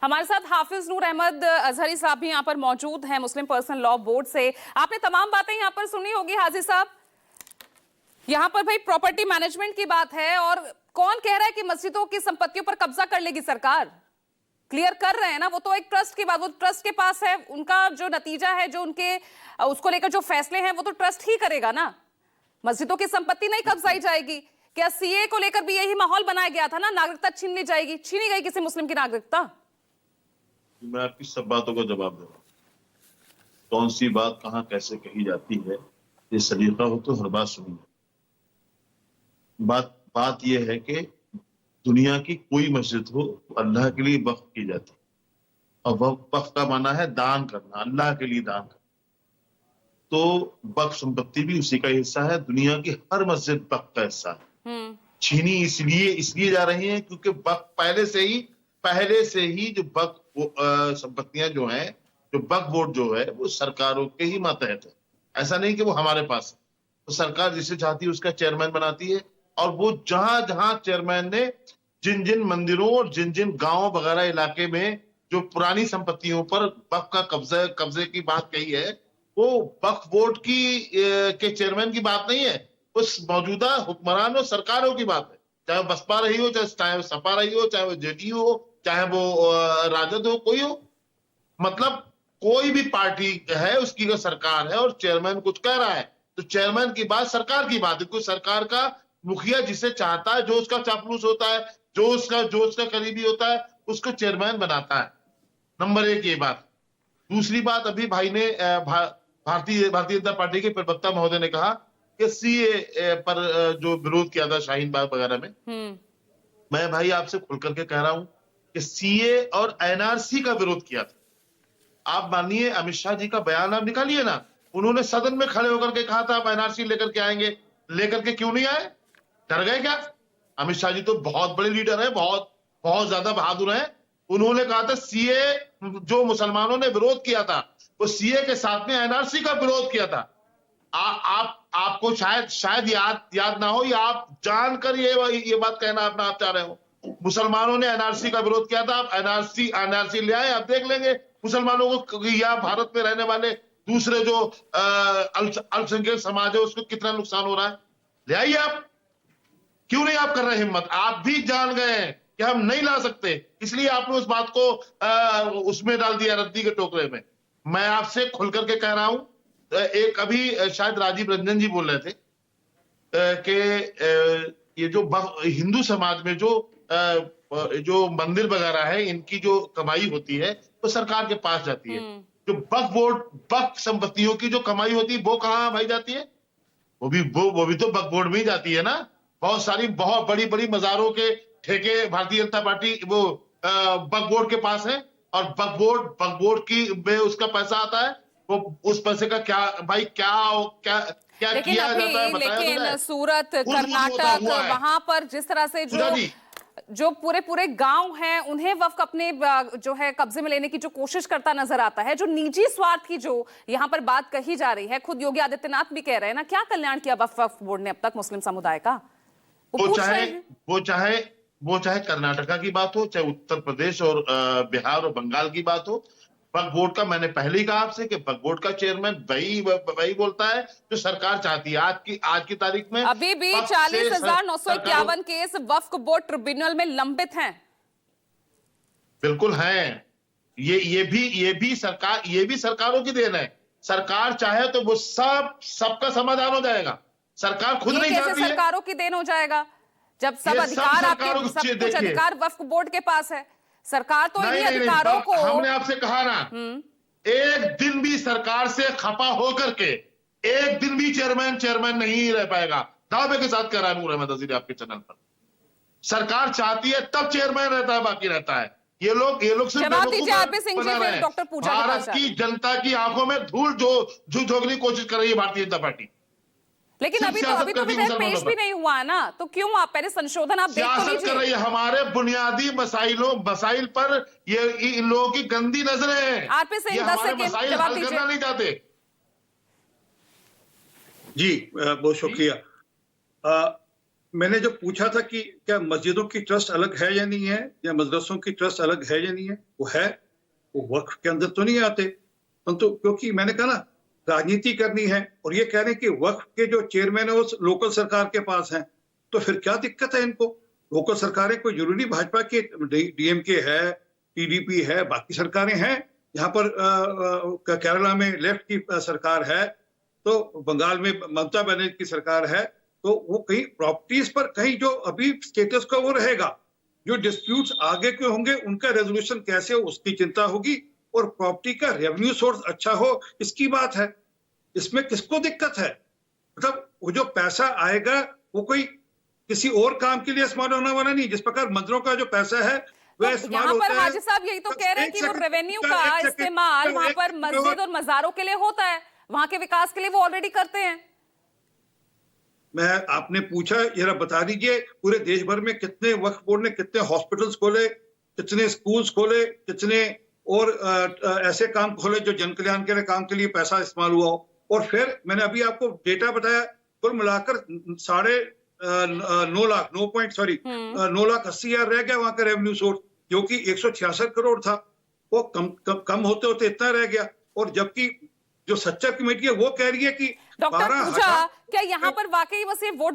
हमारे साथ हाफिज नूर अहमद अजहरी साहब भी यहाँ पर मौजूद हैं मुस्लिम पर्सनल लॉ बोर्ड से। आपने तमाम बातें यहाँ पर सुनी होगी हाजी साहब। यहाँ पर भाई प्रॉपर्टी मैनेजमेंट की बात है और कौन कह रहा है कि मस्जिदों की संपत्तियों पर कब्जा कर लेगी सरकार। क्लियर कर रहे हैं ना, वो तो एक ट्रस्ट की बात, वो ट्रस्ट के पास है, उनका जो नतीजा है, जो उनके उसको लेकर जो फैसले हैं वो तो ट्रस्ट ही करेगा ना। मस्जिदों की संपत्ति नहीं कब्जाई जाएगी। क्या सीए को लेकर भी यही माहौल बनाया गया था ना, नागरिकता छीन ली जाएगी, छीनी गई किसी मुस्लिम की नागरिकता। मैं आपकी सब बातों का जवाब दूंगा। कौन सी बात कहां कैसे कही जाती है, ये सलीका हो तो हर बात सुनिए। बात यह है कि दुनिया की कोई मस्जिद हो अल्लाह के लिए वक्फ की जाती है, और वक्फ का माना है दान करना, अल्लाह के लिए दान करना। तो वक्फ संपत्ति भी उसी का हिस्सा है। दुनिया की हर मस्जिद वक्फ का हिस्सा है। छीनी इसलिए जा रही है क्योंकि वक्फ पहले से ही जो वक्फ संपत्तियां जो हैं, जो वक्फ बोर्ड जो है वो सरकारों के ही मातहत है। ऐसा नहीं कि वो हमारे पास है। तो सरकार जिसे चाहती है उसका चेयरमैन बनाती है, और वो जहां जहां चेयरमैन ने जिन जिन मंदिरों और जिन जिन गांवों वगैरह इलाके में जो पुरानी संपत्तियों पर वक्फ का कब्जे की बात कही है, वो वक्फ बोर्ड के चेयरमैन की बात नहीं है, उस मौजूदा हुक्मरान और सरकारों की बात है। चाहे वो बसपा रही हो, चाहे वो सपा रही हो, चाहे वो जेडीयू हो, चाहे वो राजद हो, कोई हो, मतलब कोई भी पार्टी है उसकी जो सरकार है और चेयरमैन कुछ कह रहा है तो चेयरमैन की बात सरकार की बात है। कोई सरकार का मुखिया जिसे चाहता है, जो उसका चापलूस होता है, जो उसका करीबी होता है, उसको चेयरमैन बनाता है। नंबर एक ये बात। दूसरी बात, अभी भाई ने भारतीय जनता पार्टी के प्रवक्ता महोदय ने कहा कि सीए पर जो विरोध किया था शाहीन बाग वगैरह में, मैं भाई आपसे खुल करके कह रहा हूं कि सीए और एनआरसी का विरोध किया था। आप मानिए अमित शाह जी का बयान आप निकालिए ना, उन्होंने सदन में खड़े होकर के कहा था आप एनआरसी लेकर के आएंगे, लेकर के क्यों नहीं आए? डर गए क्या? अमित शाह जी तो बहुत बड़े लीडर है, बहुत बहुत ज्यादा बहादुर हैं। उन्होंने कहा था सीए जो मुसलमानों ने विरोध किया था, वो सीए के साथ में एनआरसी का विरोध किया था। आपको शायद याद ना हो, या आप जानकर ये बात कहना आप चाह रहे हो। मुसलमानों ने एनआरसी का विरोध किया था। आप एनआरसी ले आए, आप देख लेंगे मुसलमानों को या भारत में रहने वाले दूसरे जो अल्पसंख्यक समाज है उसको कितना नुकसान हो रहा है। ले आइए आप। क्यों नहीं आप कर रहे हिम्मत? आप भी जान गए हैं कि हम नहीं ला सकते, इसलिए आपने उस बात को उसमें डाल दिया, रद्दी के टोकरे में। मैं आपसे खुल करके कह रहा हूं, एक अभी शायद राजीव रंजन जी बोल रहे थे कि ये जो हिंदू समाज में जो मंदिर वगैरह है, इनकी जो कमाई होती है वो सरकार के पास जाती है। जो वक्फ संपत्तियों की जो कमाई होती है वो कहां भाई जाती है? वो भी तो वक्फ बोर्ड में ही जाती है ना। बहुत बड़ी बड़ी मजारों के ठेके भारतीय जनता पार्टी वो वक्फ बोर्ड के पास है, और वक्फ बोर्ड की में उसका पैसा आता है। वो उस पैसे का क्या भाई क्या किया जाता है? लेकिन सूरत, कर्नाटक, वहां पर जिस तरह से जो पूरे गांव हैं उन्हें वक्फ अपने जो है कब्जे में लेने की जो कोशिश करता नजर आता है, जो निजी स्वार्थ की जो यहाँ पर बात कही जा रही है, खुद योगी आदित्यनाथ भी कह रहे हैं ना, क्या कल्याण किया वक्फ बोर्ड ने अब तक मुस्लिम समुदाय का? वो चाहे कर्नाटका की बात हो, चाहे उत्तर प्रदेश और बिहार और बंगाल की बात हो, वक्फ बोर्ड का मैंने पहले ही कहा आपसे कि वक्फ बोर्ड का चेयरमैन वही बोलता है जो सरकार चाहती है। आज की तारीख में अभी भी 40,951 केस वक्फ बोर्ड ट्रिब्यूनल में लंबित हैं। बिल्कुल हैं। ये भी सरकारों की देन है। सरकार चाहे तो वो सबका समाधान हो जाएगा। सरकार खुद नहीं चाहती है। सरकारों की देन हो जाएगा जब सब अधिकार आपके, सब कुछ अधिकार वक्फ बोर्ड के पास है। सरकार तो इन्हीं अधिकारों को, हमने आपसे कहा ना, एक दिन भी सरकार से खफा होकर के एक दिन भी चेयरमैन नहीं रह पाएगा। दावे के साथ कह रहा है नूर अहमद अजीरी आपके चैनल पर। सरकार चाहती है तब चेयरमैन रहता है, बाकी रहता है। ये लोग सिर्फ भारत की जनता की आंखों में धूल झोंकने की कोशिश कर रही है भारतीय जनता पार्टी। लेकिन अभी तो विधेयक पेश भी नहीं हुआ ना, तो क्यों आप पहले संशोधन आप देख तो लीजिए। कर रही है हमारे बुनियादी मसाइल पर ये इन लोगों की गंदी नजरें हैं। आरपी सिंह 10 सेकंड जवाब दीजिए। करना नहीं चाहते। जी बहुत शुक्रिया। मैंने जो पूछा था कि क्या मस्जिदों की ट्रस्ट अलग है या नहीं है, या मदरसों की ट्रस्ट अलग है या नहीं है, वो है। वो वक्फ के अंदर तो नहीं आते, परंतु क्योंकि मैंने कहा ना राजनीति करनी है, और ये कह रहे हैं कि वक्फ के जो चेयरमैन है वो लोकल सरकार के पास हैं, तो फिर क्या दिक्कत है इनको। लोकल सरकारें कोई जरूरी भाजपा के, डीएमके है, टीडीपी है, बाकी सरकारें हैं। यहाँ पर केरला में लेफ्ट की सरकार है, तो बंगाल में ममता बनर्जी की सरकार है, तो वो कहीं प्रॉपर्टीज पर कहीं जो अभी स्टेटस का वो रहेगा, जो डिस्प्यूट्स आगे के होंगे उनका रेजोल्यूशन कैसे हो उसकी चिंता होगी, और प्रॉपर्टी का रेवेन्यू सोर्स अच्छा हो इसकी बात है। इसमें किसको दिक्कत है? मतलब वो जो पैसा आएगा वो कोई किसी और काम के लिए इस्तेमाल होने वाला नहीं। जिस प्रकार मंदिरों का जो पैसा है वह तो इस्तेमाल यहाँ होता पर है। हाजी साहब यही तो कह रहे हैं कि वो रेवेन्यू का इस्तेमाल वहां पर मस्जिद और मज़ारों के लिए होता है, वहां के विकास के लिए वो ऑलरेडी करते हैं। मैं आपने पूछा, जरा बता दीजिए पूरे देश भर में कितने वक्फ बोर्ड ने कितने हॉस्पिटल्स खोले, कितने स्कूल्स खोले, कितने और ऐसे काम खोले जो जन कल्याण के काम के लिए पैसा इस्तेमाल हुआ हो। और फिर मैंने अभी आपको डेटा बताया, कुल मिलाकर 9,80,000 रह गया वहां का रेवेन्यू सोर्स, जो कि 166 करोड़ था, वो कम होते होते इतना रह गया। और जबकि जो सच्चा कमेटी है वो कह रही है कि डॉक्टर पूजा, क्या यहाँ पर वाकई बस ये वोट